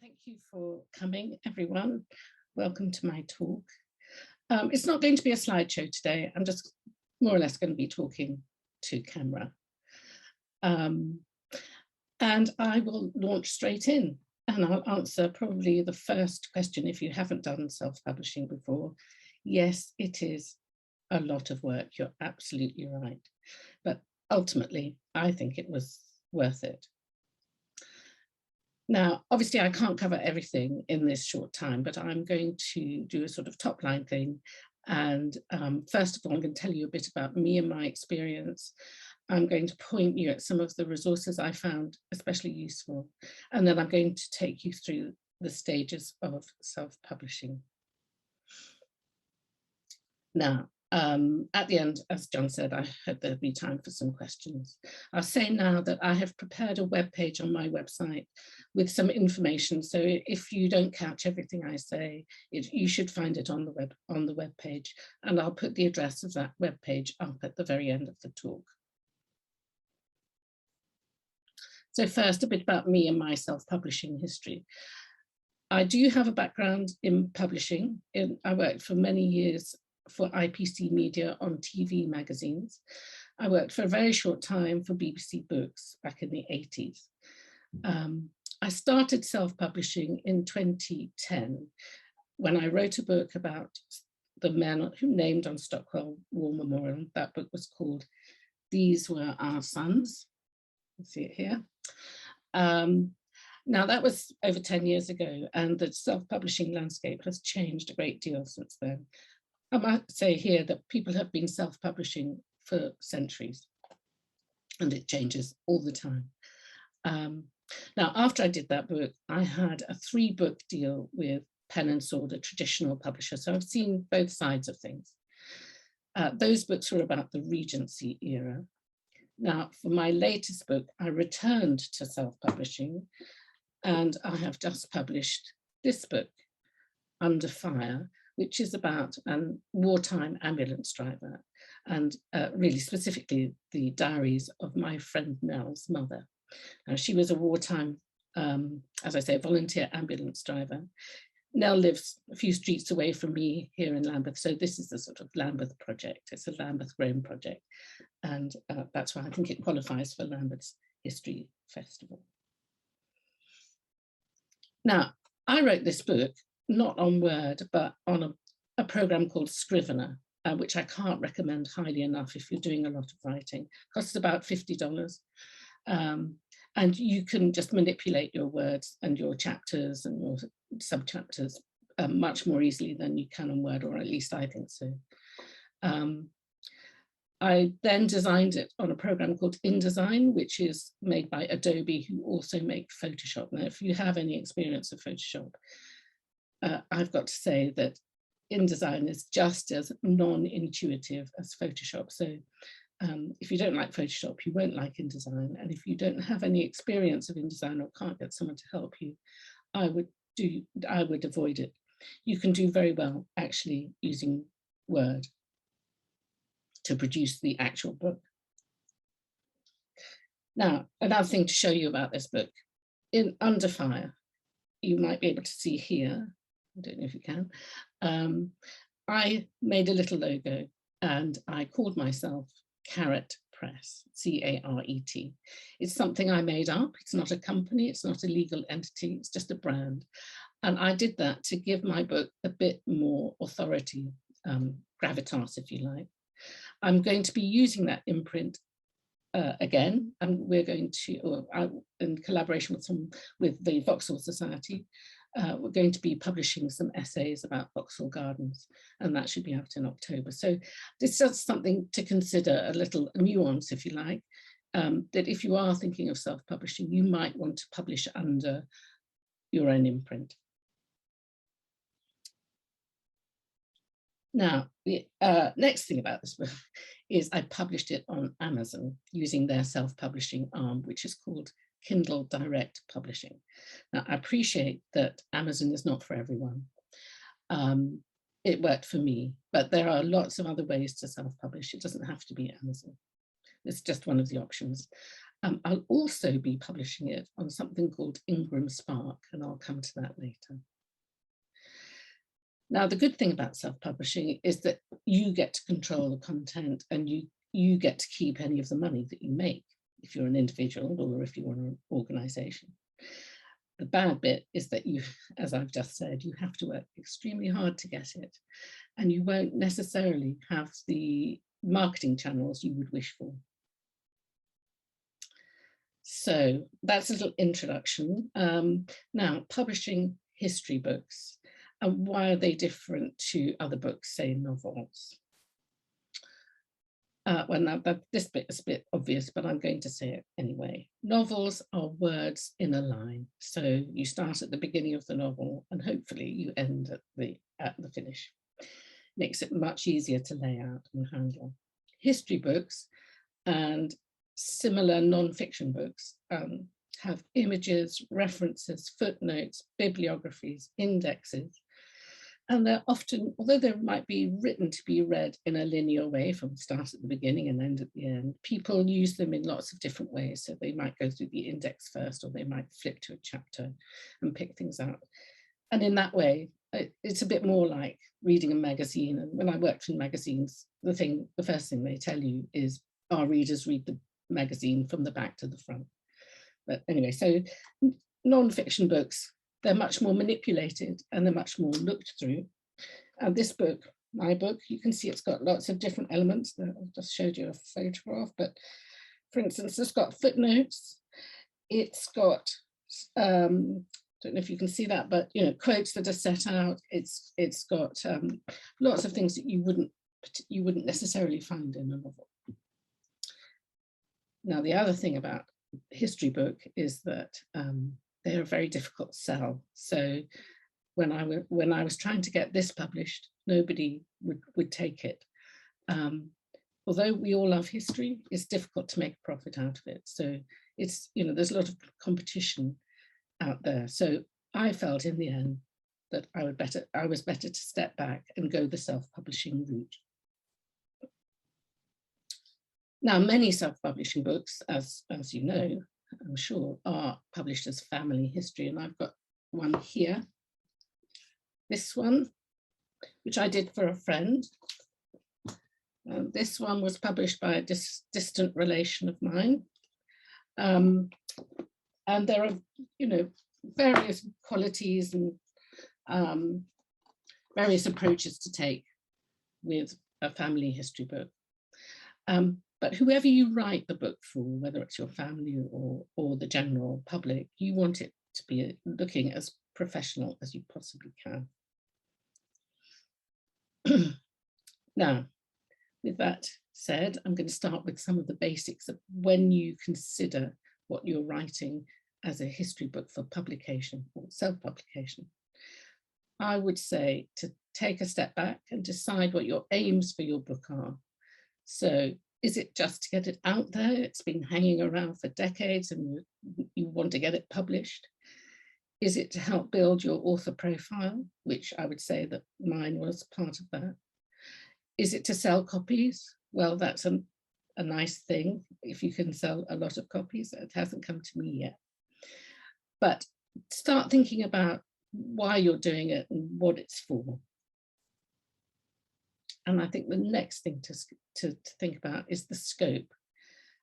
Thank you for coming, everyone. Welcome to my talk. It's not going to be a slideshow today. I'm just more or less going to be talking to camera. And I will launch straight in, and I'll answer probably the first question if you haven't done self-publishing before. Yes, it is a lot of work. You're absolutely right. But ultimately, I think it was worth it. Now, obviously, I can't cover everything in this short time, but I'm going to do a sort of top line thing. And first of all, I'm going to tell you a bit about me and my experience. I'm going to point you at some of the resources I found especially useful. And then I'm going to take you through the stages of self-publishing. Now, at the end, as John said, I hope there'll be time for some questions. I'll say now that I have prepared a web page on my website with some information. So if you don't catch everything I say, you should find it on the web page, and I'll put the address of that web page up at the very end of the talk. So first, a bit about me and my self-publishing history. I do have a background in publishing. I worked for many years for IPC Media on TV magazines. I worked for a very short time for BBC Books back in the 80s. I started self-publishing in 2010 when I wrote a book about the men who named on Stockwell War Memorial. That book was called These Were Our Sons. You see it here. Now that was over 10 years ago, and the self-publishing landscape has changed a great deal since then. I might say here that people have been self-publishing for centuries, and it changes all the time. Now, after I did that book, I had a 3-book deal with Pen & Sword, a traditional publisher. So I've seen both sides of things. Those books were about the Regency era. Now, for my latest book, I returned to self-publishing, and I have just published this book, Under Fire, which is about a wartime ambulance driver, and really specifically the diaries of my friend Nell's mother. Now, she was a wartime, as I say, volunteer ambulance driver. Nell lives a few streets away from me here in Lambeth, so this is a sort of Lambeth project. It's a Lambeth grown project, and that's why I think it qualifies for Lambeth's History Festival. Now, I wrote this book not on Word, but on a program called Scrivener, which I can't recommend highly enough if you're doing a lot of writing. It costs about $50. And you can just manipulate your words and your chapters and your sub-chapters much more easily than you can on Word, or at least I think so. I then designed it on a program called InDesign, which is made by Adobe, who also make Photoshop. Now, if you have any experience of Photoshop, I've got to say that InDesign is just as non-intuitive as Photoshop. So if you don't like Photoshop, you won't like InDesign. And if you don't have any experience of InDesign or can't get someone to help you, I would avoid it. You can do very well actually using Word to produce the actual book. Now, another thing to show you about this book, in Under Fire, you might be able to see here, I don't know if you can, I made a little logo and I called myself Carrot Press, C-A-R-E-T. It's something I made up. It's not a company, it's not a legal entity, it's just a brand. And I did that to give my book a bit more authority, gravitas, if you like. I'm going to be using that imprint again, and we're going to, in collaboration with the Vauxhall Society, we're going to be publishing some essays about Vauxhall Gardens, and that should be out in October. So this is something to consider, a little nuance, if you like, that if you are thinking of self-publishing, you might want to publish under your own imprint. Now, the next thing about this book is I published it on Amazon using their self-publishing arm, which is called Kindle Direct Publishing. Now, I appreciate that Amazon is not for everyone. It worked for me, but there are lots of other ways to self-publish. It doesn't have to be Amazon. It's just one of the options. I'll also be publishing it on something called Ingram Spark, and I'll come to that later. Now, the good thing about self-publishing is that you get to control the content, and you get to keep any of the money that you make if you're an individual or if you're an organization. The bad bit is that you, as I've just said, you have to work extremely hard to get it, and you won't necessarily have the marketing channels you would wish for. So that's a little introduction. Now, publishing history books, and why are they different to other books, say novels? Well, now this bit is a bit obvious, but I'm going to say it anyway. Novels are words in a line. So you start at the beginning of the novel and hopefully you end at the finish. Makes it much easier to lay out and handle. History books and similar non-fiction books have images, references, footnotes, bibliographies, indexes. And they're often, although they might be written to be read in a linear way from start at the beginning and end at the end, people use them in lots of different ways. So they might go through the index first, or they might flip to a chapter and pick things out. And in that way, it's a bit more like reading a magazine. And when I worked in magazines, the first thing they tell you is our readers read the magazine from the back to the front. But anyway, so non-fiction books, they're much more manipulated and they're much more looked through. And this book, my book, you can see it's got lots of different elements. I just showed you a photograph, but for instance, it's got footnotes. It's got, don't know if you can see that, but quotes that are set out. It's got lots of things that you wouldn't necessarily find in a novel. Now, the other thing about history book is that they're a very difficult sell. So when I was trying to get this published, nobody would take it. Although we all love history, it's difficult to make a profit out of it. So it's, there's a lot of competition out there. So I felt in the end that I was better to step back and go the self-publishing route. Now, many self-publishing books, as you know, I'm sure, are published as family history. And I've got one here, this one, which I did for a friend. This one was published by a distant relation of mine. And there are, various qualities and various approaches to take with a family history book. But whoever you write the book for, whether it's your family or the general public, you want it to be looking as professional as you possibly can. Now, with that said, I'm going to start with some of the basics of when you consider what you're writing as a history book for publication or self-publication. I would say to take a step back and decide what your aims for your book are. So, is it just to get it out there? It's been hanging around for decades and you want to get it published. Is it to help build your author profile, which I would say that mine was part of that? Is it to sell copies? Well, that's a nice thing if you can sell a lot of copies. It hasn't come to me yet. But start thinking about why you're doing it and what it's for. And I think the next thing to think about is the scope.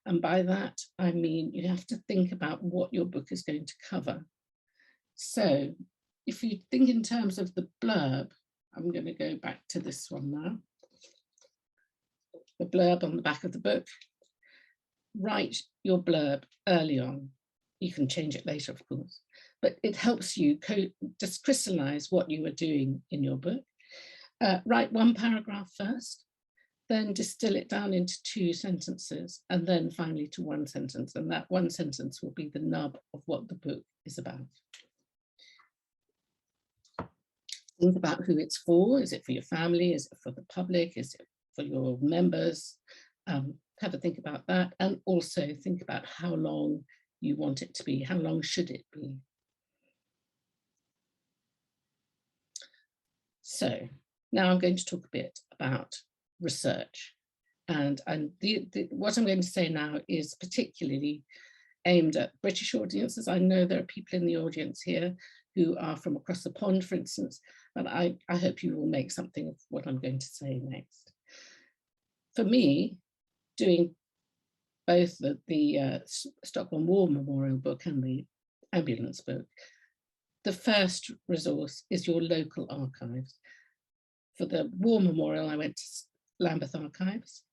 And by that, I mean, you have to think about what your book is going to cover. So if you think in terms of the blurb, I'm going to go back to this one now. The blurb on the back of the book. Write your blurb early on. You can change it later, of course, but it helps you just crystallize what you are doing in your book. Write one paragraph first, then distill it down into 2 sentences, and then finally to 1 sentence. And that 1 sentence will be the nub of what the book is about. Think about who it's for. Is it for your family? Is it for the public? Is it for your members? Have a think about that. And also think about how long you want it to be. How long should it be? So now I'm going to talk a bit about research. And what I'm going to say now is particularly aimed at British audiences. I know there are people in the audience here who are from across the pond, for instance, but I hope you will make something of what I'm going to say next. For me, doing both the Stockholm War Memorial book and the ambulance book, the first resource is your local archives. For the War Memorial, I went to Lambeth Archives.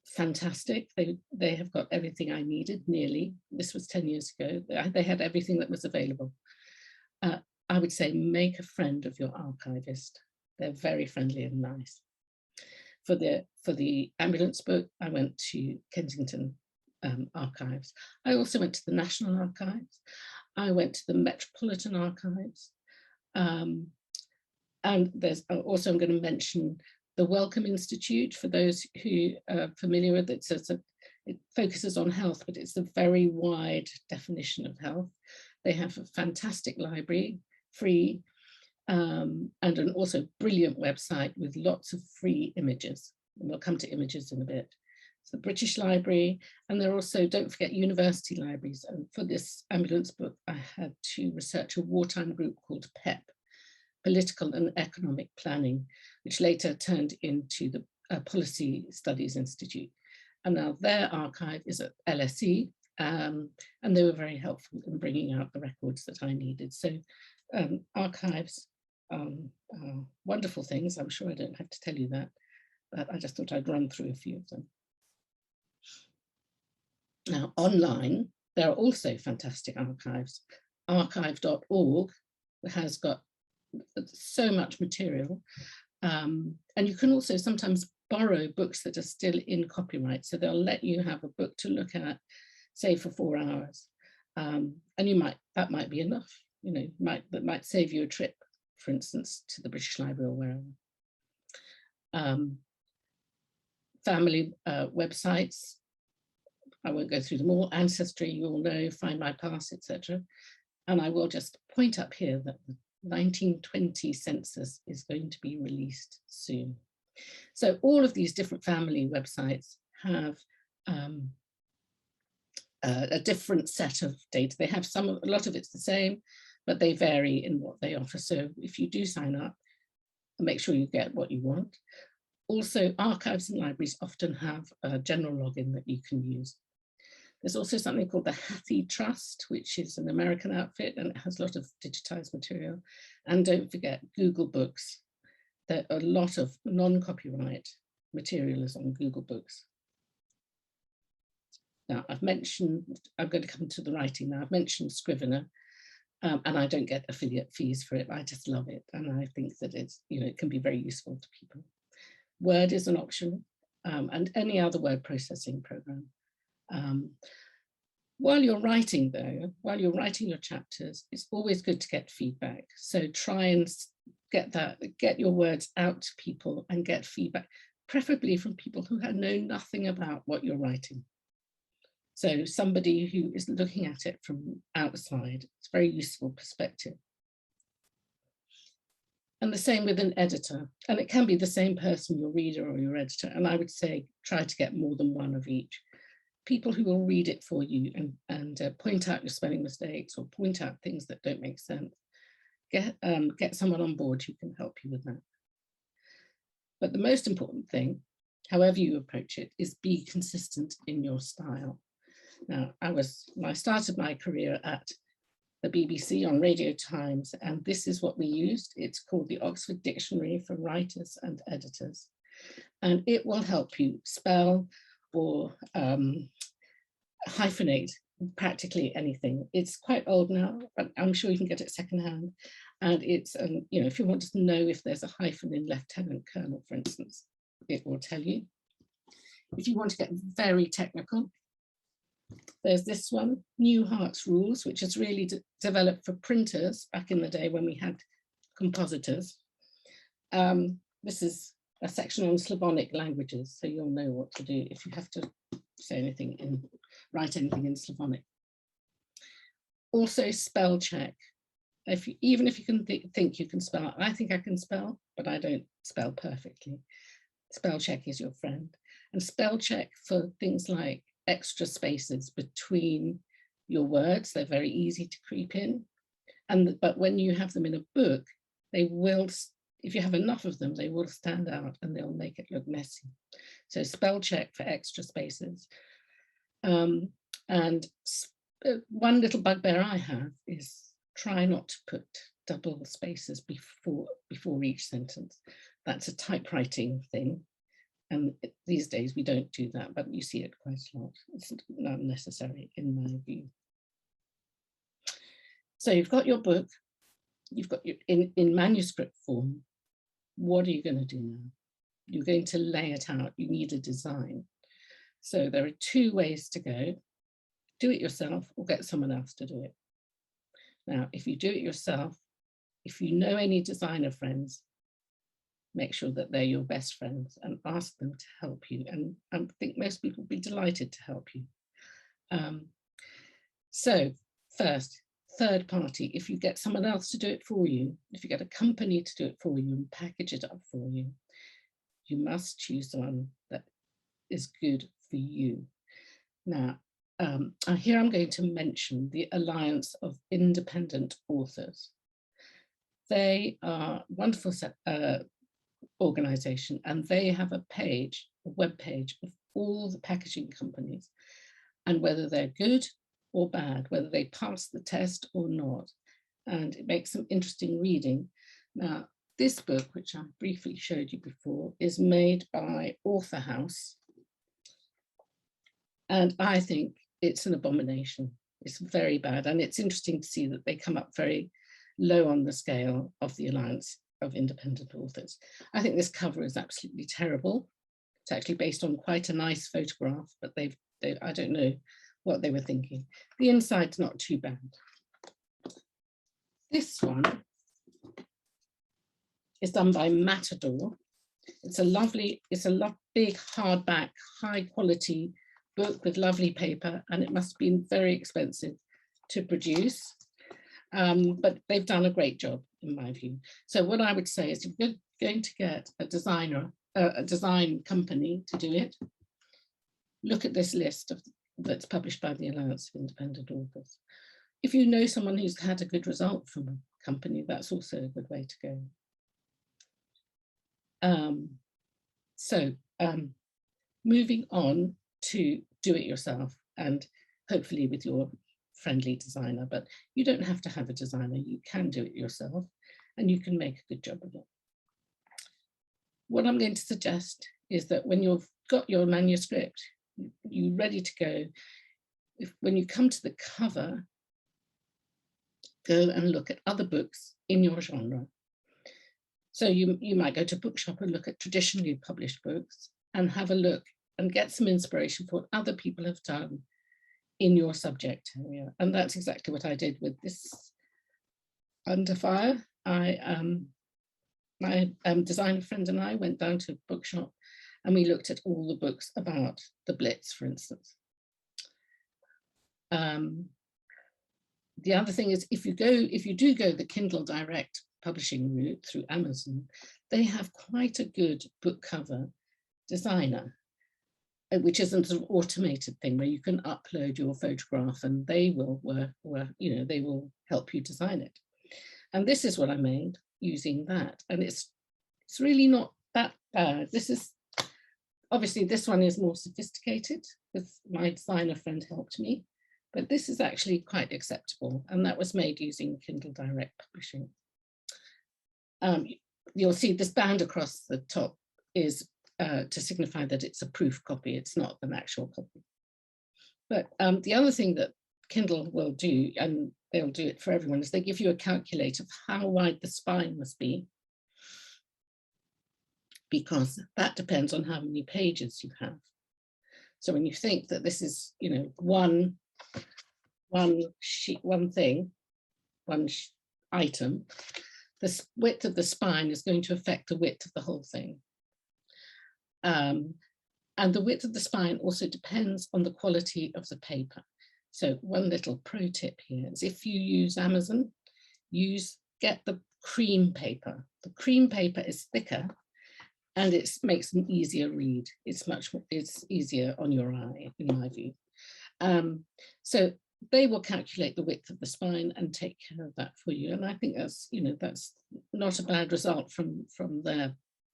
Fantastic. They have got everything I needed, nearly. This was 10 years ago. They had everything that was available. I would say make a friend of your archivist. They're very friendly and nice. For the ambulance book, I went to Kensington Archives. I also went to the National Archives. I went to the Metropolitan Archives. And there's also, I'm going to mention the Wellcome Institute, for those who are familiar with it. So it focuses on health, but it's a very wide definition of health. They have a fantastic library, free, and an also brilliant website with lots of free images. And we'll come to images in a bit. It's the British Library, and there are also, don't forget, university libraries. And for this ambulance book, I had to research a wartime group called PEP, Political and Economic Planning, which later turned into the Policy Studies Institute. And now their archive is at LSE, and they were very helpful in bringing out the records that I needed. So archives are wonderful things. I'm sure I don't have to tell you that, but I just thought I'd run through a few of them. Now, online, there are also fantastic archives. Archive.org has got so much material. And you can also sometimes borrow books that are still in copyright. So they'll let you have a book to look at, say, for 4 hours. And that might be enough, that might save you a trip, for instance, to the British Library or wherever. Family websites, I won't go through them all. Ancestry, you all know, Find My Past, etc. And I will just point up here that the 1920 census is going to be released soon. So all of these different family websites have a different set of data. They have a lot of it's the same, but they vary in what they offer. So if you do sign up, make sure you get what you want. Also, archives and libraries often have a general login that you can use. There's also something called the Hathi Trust, which is an American outfit, and it has a lot of digitized material. And don't forget Google Books. There are a lot of non-copyright material is on Google Books. Now, I'm going to come to the writing now. I've mentioned Scrivener, and I don't get affiliate fees for it. I just love it. And I think that it's, it can be very useful to people. Word is an option, and any other word processing program. While you're writing, though, while you're writing your chapters, it's always good to get feedback. So try and get your words out to people and get feedback, preferably from people who know nothing about what you're writing. So somebody who is looking at it from outside, it's a very useful perspective. And the same with an editor. And it can be the same person, your reader or your editor. And I would say try to get more than one of each. People who will read it for you and point out your spelling mistakes or point out things that don't make sense. Get someone on board who can help you with that. But the most important thing, however you approach it, is be consistent in your style. Now, I started my career at the BBC on Radio Times, and this is what we used. It's called the Oxford Dictionary for Writers and Editors. And it will help you spell or hyphenate practically anything. It's quite old now, but I'm sure you can get it secondhand. And it's, if you want to know if there's a hyphen in Lieutenant Colonel, for instance, it will tell you. If you want to get very technical, there's this one, Newhart's Rules, which is really developed for printers back in the day when we had compositors. This is a section on Slavonic languages, so you'll know what to do if you have to write anything in Slavonic. Also spell check. Even if you can think you can spell, I think I can spell, but I don't spell perfectly. Spell check is your friend. And spell check for things like extra spaces between your words. They're very easy to creep in. But when you have them in a book, they will, if you have enough of them, they will stand out and they'll make it look messy. So spell check for extra spaces. And one little bugbear I have is try not to put double spaces before each sentence. That's a typewriting thing. And these days we don't do that, but you see it quite a lot. It's not necessary in my view. So you've got your book, you've got your in manuscript form. What are you going to do now? You're going to lay it out. You need a design. So there are two ways to go. Do it yourself or get someone else to do it. Now, if you do it yourself, if you know any designer friends, make sure that they're your best friends and ask them to help you. And I think most people will be delighted to help you. So first, third party, if you get someone else to do it for you, if you get a company to do it for you and package it up for you, you must choose one that is good for you. Now, here I'm going to mention the Alliance of Independent Authors. They are a wonderful organization, and they have a web page of all the packaging companies and whether they're good or bad, whether they pass the test or not. And it makes some interesting reading. Now, this book, which I briefly showed you before, is made by Author House. And I think it's an abomination. It's very bad. And it's interesting to see that they come up very low on the scale of the Alliance of Independent Authors. I think this cover is absolutely terrible. It's actually based on quite a nice photograph, but I don't know what they were thinking. The inside's not too bad. This one is done by Matador. It's a big hardback, high quality book with lovely paper, and it must have been very expensive to produce. But they've done a great job in my view. So what I would say is if you're going to get a design company to do it, look at this list that's published by the Alliance of Independent Authors. If you know someone who's had a good result from a company, that's also a good way to go. Moving on to do it yourself, and hopefully with your friendly designer, but you don't have to have a designer. You can do it yourself and you can make a good job of it. What I'm going to suggest is that when you've got your manuscript, you're ready to go, when you come to the cover, go and look at other books in your genre. So you might go to a bookshop and look at traditionally published books and have a look and get some inspiration for what other people have done in your subject area. And that's exactly what I did with this Under Fire. My designer friend and I went down to a bookshop and we looked at all the books about the Blitz, for instance. The other thing is, if you do go the Kindle Direct publishing route through Amazon, they have quite a good book cover designer, which is a sort of automated thing where you can upload your photograph and they will they will help you design it. And this is what I made using that, and it's really not that bad. This is obviously, this one is more sophisticated because my designer friend helped me, but this is actually quite acceptable, and that was made using Kindle Direct Publishing. You'll see this band across the top is to signify that it's a proof copy, it's not an actual copy. But the other thing that Kindle will do, and they'll do it for everyone, is they give you a calculator of how wide the spine must be, because that depends on how many pages you have. So when you think that this is, one item, the width of the spine is going to affect the width of the whole thing. And the width of the spine also depends on the quality of the paper. So one little pro tip here is, if you use Amazon, get the cream paper. The cream paper is thicker and it makes an easier read. It's easier on your eye, in my view. So they will calculate the width of the spine and take care of that for you. And I think that's, you know, that's not a bad result from their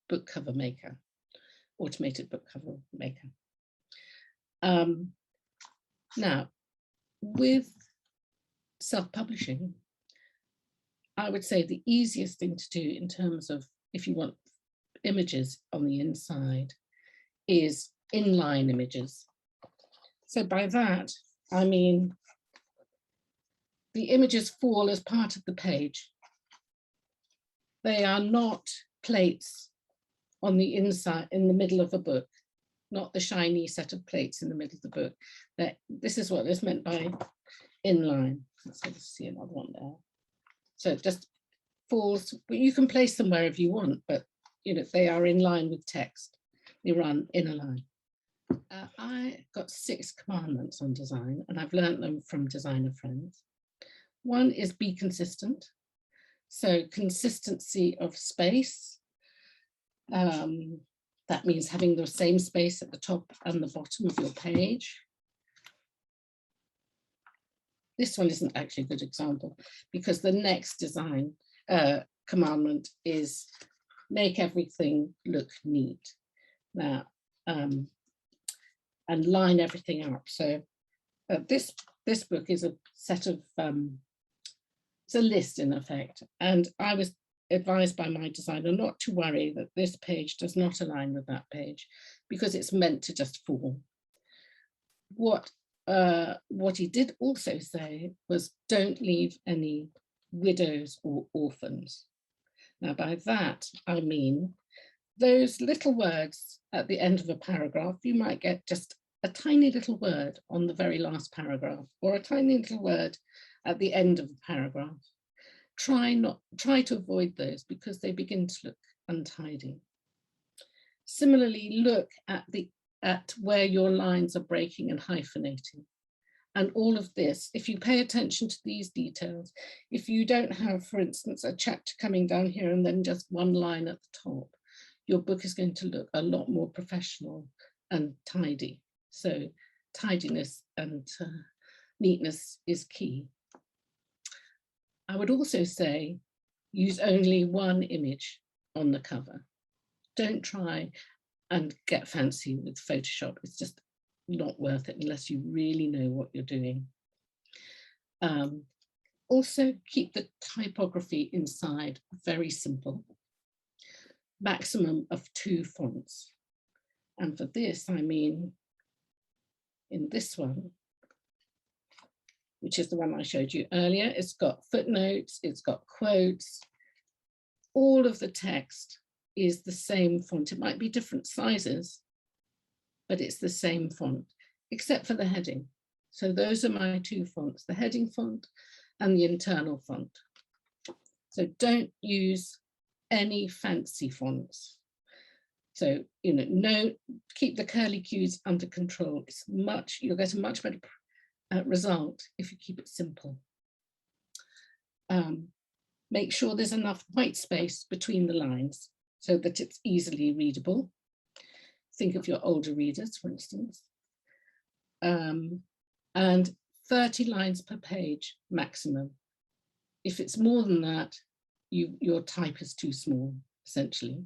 book cover maker, automated book cover maker. Now, with self-publishing, I would say the easiest thing to do in terms of if you want images on the inside is inline images. So by that, I mean, the images fall as part of the page. They are not plates on the inside, in the middle of a book, not the shiny set of plates in the middle of the book. This is what is meant by inline. Let's see another one there. So it just falls, but you can place them wherever you want, but you know, they are in line with text. They run in a line. I got 6 commandments on design, and I've learned them from designer friends. One is be consistent. So consistency of space. That means having the same space at the top and the bottom of your page. This one isn't actually a good example because the next design commandment is make everything look neat. Now, and line everything up. So this book is a set of, it's a list in effect. And I was advised by my designer not to worry that this page does not align with that page because it's meant to just fall. What he did also say was don't leave any widows or orphans. Now by that, I mean, those little words at the end of a paragraph, you might get just a tiny little word on the very last paragraph or a tiny little word at the end of the paragraph. Try to avoid those because they begin to look untidy. Similarly, look at where your lines are breaking and hyphenating. And all of this, if you pay attention to these details, if you don't have, for instance, a chapter coming down here and then just one line at the top, your book is going to look a lot more professional and tidy. So tidiness and neatness is key. I would also say use only one image on the cover. Don't try and get fancy with Photoshop. It's just not worth it unless you really know what you're doing. Also keep the typography inside very simple. Maximum of 2 fonts. And for this, I mean, in this one, which is the one I showed you earlier, it's got footnotes, it's got quotes. All of the text is the same font. It might be different sizes, but it's the same font, except for the heading. So those are my 2 fonts, the heading font and the internal font. So don't use any fancy fonts. So, you know, keep the curly cues under control. You'll get a much better result if you keep it simple. Make sure there's enough white space between the lines so that it's easily readable. Think of your older readers, for instance. And 30 lines per page maximum. If it's more than that, your type is too small, essentially.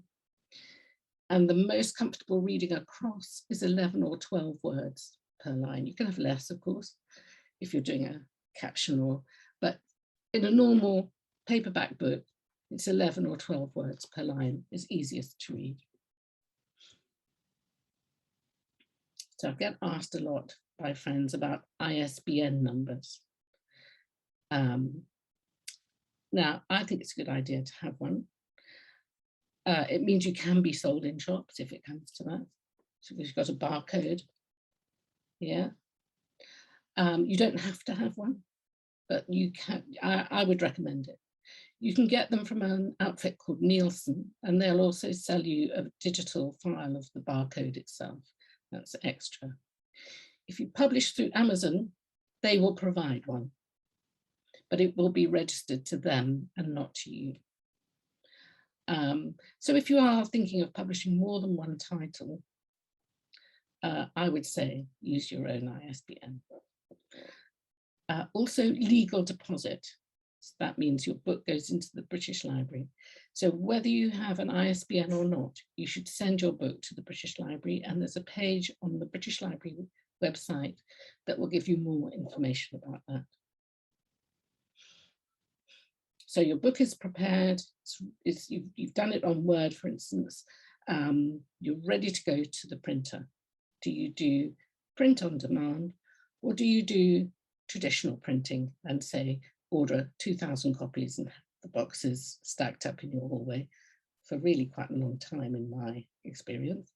And the most comfortable reading across is 11 or 12 words per line. You can have less, of course, if you're doing a caption but in a normal paperback book, it's 11 or 12 words per line is easiest to read. So I get asked a lot by friends about ISBN numbers. Now, I think it's a good idea to have one. It means you can be sold in shops if it comes to that. So you've got a barcode. Yeah. You don't have to have one, but you can. I would recommend it. You can get them from an outfit called Nielsen, and they'll also sell you a digital file of the barcode itself. That's extra. If you publish through Amazon, they will provide one, but it will be registered to them and not to you. So if you are thinking of publishing more than one title, I would say use your own ISBN. Also legal deposit. So that means your book goes into the British Library. So whether you have an ISBN or not, you should send your book to the British Library, and there's a page on the British Library website that will give you more information about that. So your book is prepared, you've done it on Word, for instance, you're ready to go to the printer. Do you do print on demand, or do you do traditional printing and say, order 2,000 copies and have the boxes stacked up in your hallway for really quite a long time in my experience?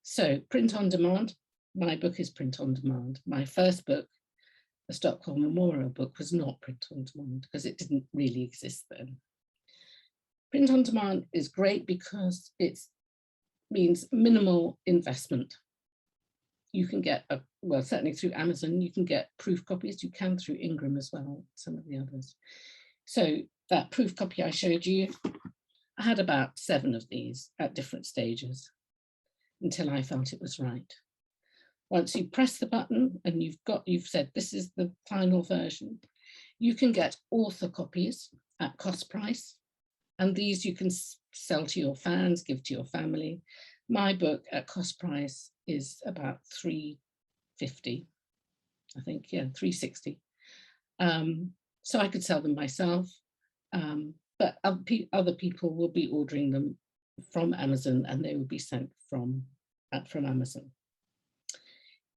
So print on demand, my book is print on demand. My first book, the Stockholm Memorial book, was not print on demand because it didn't really exist then. Print on demand is great because it means minimal investment. You can get, well, certainly through Amazon, you can get proof copies. You can through Ingram as well, some of the others. So that proof copy I showed you, I had about 7 of these at different stages until I felt it was right. Once you press the button and you've said this is the final version, you can get author copies at cost price, and these you can sell to your fans, give to your family. My book at cost price is about $3.50, I think, yeah, $3.60. So I could sell them myself, but other people will be ordering them from Amazon, and they will be sent from Amazon.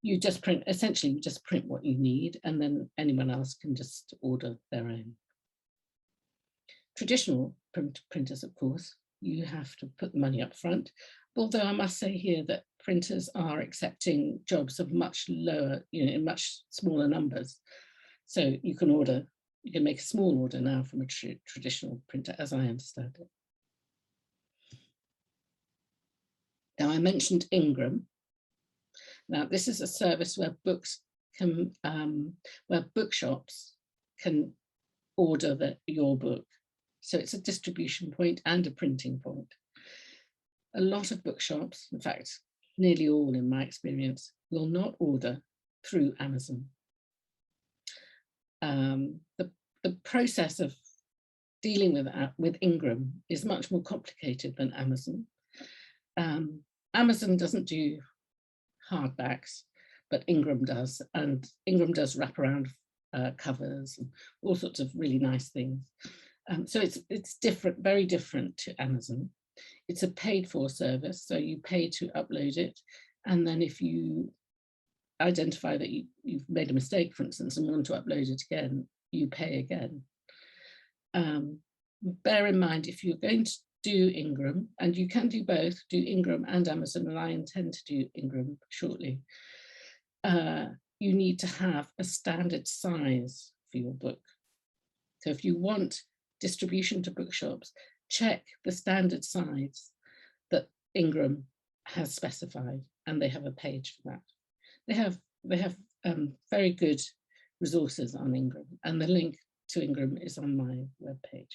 You just print, essentially you just print what you need, and then anyone else can just order their own. Traditional printers, of course, you have to put the money up front, although I must say here that printers are accepting jobs of much lower, in much smaller numbers. So you can make a small order now from a traditional printer, as I understand it. Now, I mentioned Ingram. Now, this is a service where where bookshops can order your book. So it's a distribution point and a printing point. A lot of bookshops, in fact, nearly all in my experience, will not order through Amazon. The process of dealing with Ingram is much more complicated than Amazon. Amazon doesn't do hardbacks, but Ingram does, and Ingram does wraparound covers and all sorts of really nice things. So it's different, very different to Amazon. It's a paid-for service, so you pay to upload it, and then if you identify that you've made a mistake, for instance, and want to upload it again, you pay again. Bear in mind, if you're going to do Ingram, and you can do both, do Ingram and Amazon, and I intend to do Ingram shortly, you need to have a standard size for your book. So if you want distribution to bookshops, check the standard size that Ingram has specified, and they have a page for that. They have very good resources on Ingram, and the link to Ingram is on my webpage.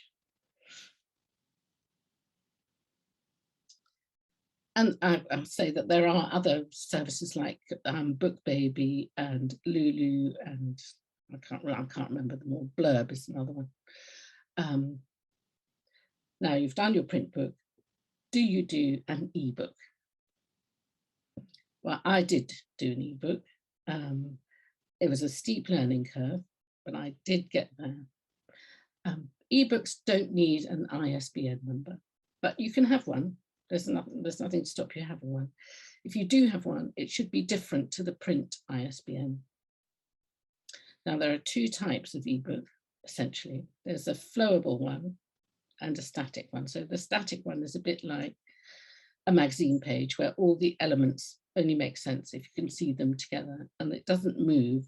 And I'll say that there are other services like BookBaby and Lulu, and I can't remember them all. Blurb is another one. Now you've done your print book. Do you do an eBook? Well, I did do an eBook. It was a steep learning curve, but I did get there. eBooks don't need an ISBN number, but you can have one. There's nothing to stop you having one. If you do have one, it should be different to the print ISBN. Now, there are 2 types of eBook, essentially. There's a flowable one and a static one. So the static one is a bit like a magazine page where all the elements only make sense if you can see them together, and it doesn't move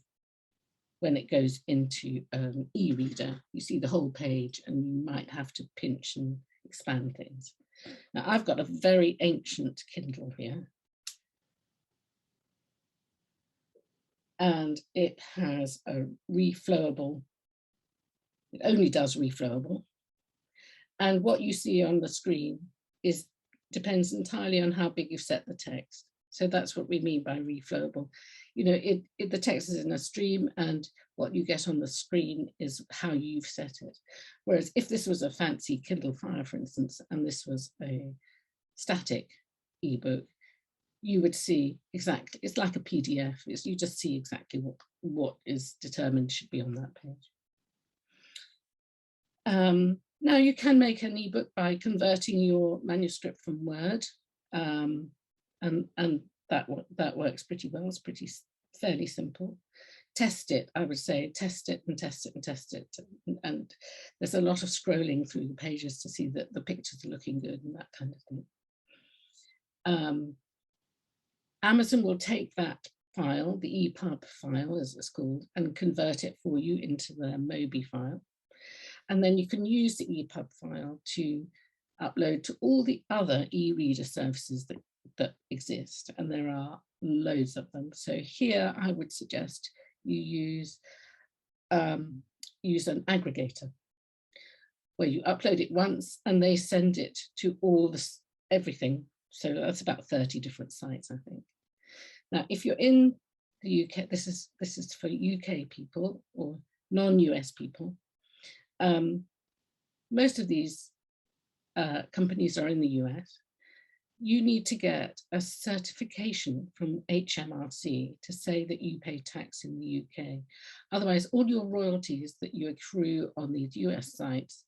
when it goes into an e-reader. You see the whole page and you might have to pinch and expand things. Now, I've got a very ancient Kindle here, and it has a reflowable, it only does reflowable. And what you see on the screen depends entirely on how big you've set the text. So that's what we mean by reflowable. you know, the text is in a stream, and what you get on the screen is how you've set it. Whereas if this was a fancy Kindle Fire, for instance, and this was a static ebook, you would see exactly, it's like a PDF, you just see exactly what is determined should be on that page. Now you can make an ebook by converting your manuscript from Word, and that works pretty well. It's fairly simple. Test it, I would say, test it and test it and test it. And there's a lot of scrolling through the pages to see that the pictures are looking good and that kind of thing. Amazon will take that file, the EPUB file as it's called, and convert it for you into the Mobi file. And then you can use the EPUB file to upload to all the other e-reader services that exist. And there are loads of them. So here I would suggest you use an aggregator where you upload it once and they send it to everything. So that's about 30 different sites, I think. Now, if you're in the UK, this is for UK people or non-US people. Most of these companies are in the US. You need to get a certification from HMRC to say that you pay tax in the UK. Otherwise, all your royalties that you accrue on these US sites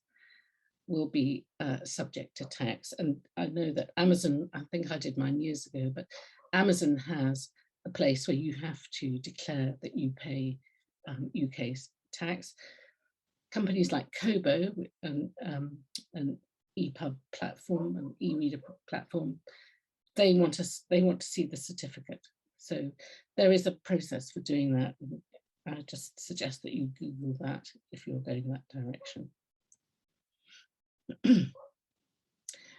will be subject to tax. And I know that Amazon, I think I did mine years ago, but Amazon has a place where you have to declare that you pay UK tax. Companies like Kobo and an EPUB platform, an e-reader platform, they want to see the certificate. So there is a process for doing that. I just suggest that you Google that if you're going that direction.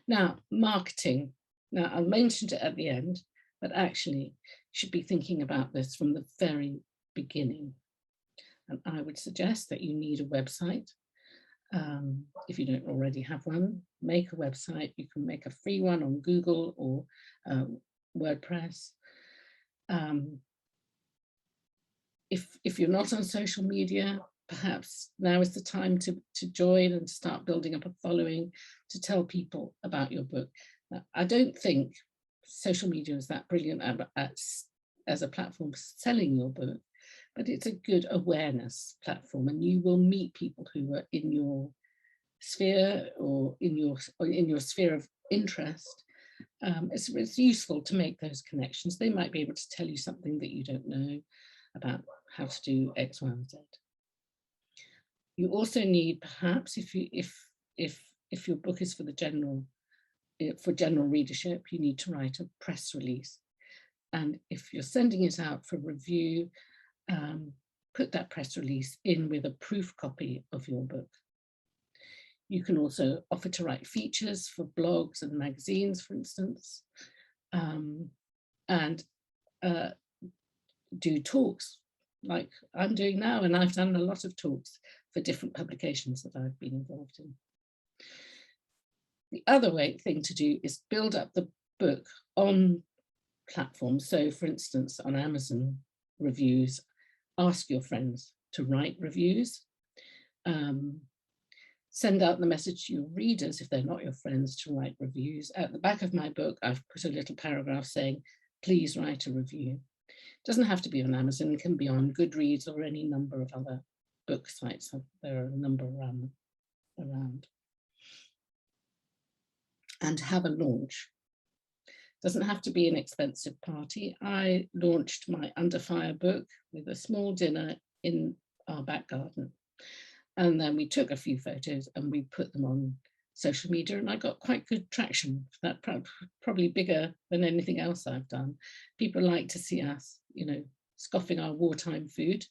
Now, marketing. Now, I mentioned it at the end, but actually you should be thinking about this from the very beginning. And I would suggest that you need a website. If you don't already have one, make a website. You can make a free one on Google or WordPress. If you're not on social media, perhaps now is the time to join and start building up a following to tell people about your book. Now, I don't think social media is that brilliant as a platform for selling your book, but it's a good awareness platform, and you will meet people who are in your sphere or in your sphere of interest. It's useful to make those connections. They might be able to tell you something that you don't know about how to do X, Y, and Z. You also need, perhaps, if your book is for general readership, you need to write a press release. And if you're sending it out for review, put that press release in with a proof copy of your book. You can also offer to write features for blogs and magazines, for instance, and do talks like I'm doing now, and I've done a lot of talks for different publications that I've been involved in. The other thing to do is build up the book on platforms. So, for instance, on Amazon reviews, ask your friends to write reviews. Send out the message to your readers, if they're not your friends, to write reviews. At the back of my book, I've put a little paragraph saying, please write a review. It doesn't have to be on Amazon, it can be on Goodreads or any number of other book sites. There are a number around. And have a launch. Doesn't have to be an expensive party. I launched my Under Fire book with a small dinner in our back garden. And then we took a few photos and we put them on social media, and I got quite good traction for that, probably bigger than anything else I've done. People like to see us, scoffing our wartime food.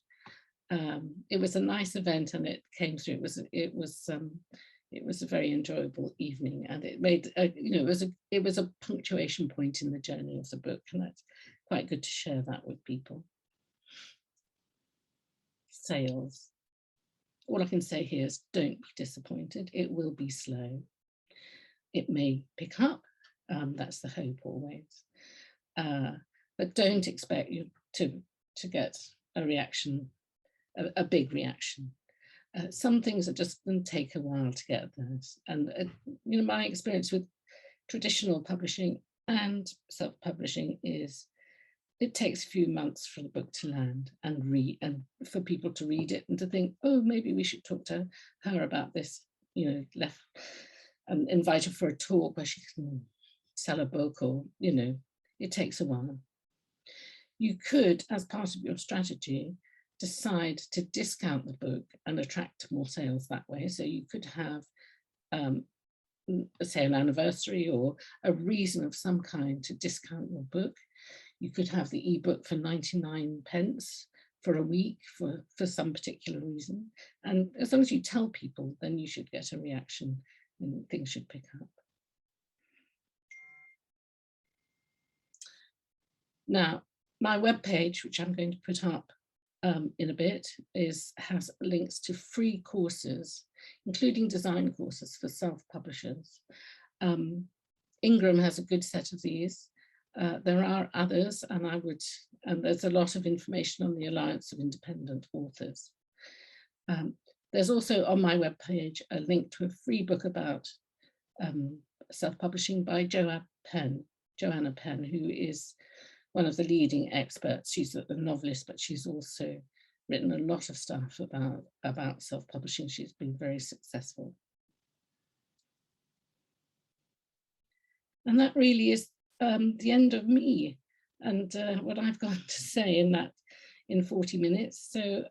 It was a nice event, and it came through. It was a very enjoyable evening, and it made it was a punctuation point in the journey of the book, and that's quite good to share that with people. Sales. All I can say here is don't be disappointed. It will be slow. It may pick up. That's the hope always. But don't expect you to to get a reaction, a big reaction. Some things are just going to take a while to get those. And you know, my experience with traditional publishing and self-publishing is it takes a few months for the book to land and for people to read it and to think, oh, maybe we should talk to her about this, you know, invite her for a talk where she can sell a book, or, you know, it takes a while. You could, as part of your strategy, decide to discount the book and attract more sales that way. So you could have, say, an anniversary or a reason of some kind to discount your book. You could have the ebook for 99 pence for a week for some particular reason. And as long as you tell people, then you should get a reaction and things should pick up. Now, my webpage, which I'm going to put up in a bit, has links to free courses, including design courses for self-publishers. Ingram has a good set of these. There are others, and there's a lot of information on the Alliance of Independent Authors. There's also on my webpage a link to a free book about self-publishing by Joanna Penn, who is one of the leading experts. She's a novelist, but she's also written a lot of stuff about self-publishing. She's been very successful. And that really is the end of me and what I've got to say in 40 minutes. So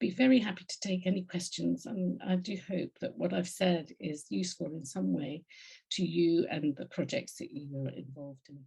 be very happy to take any questions, and I do hope that what I've said is useful in some way to you and the projects that you are involved in.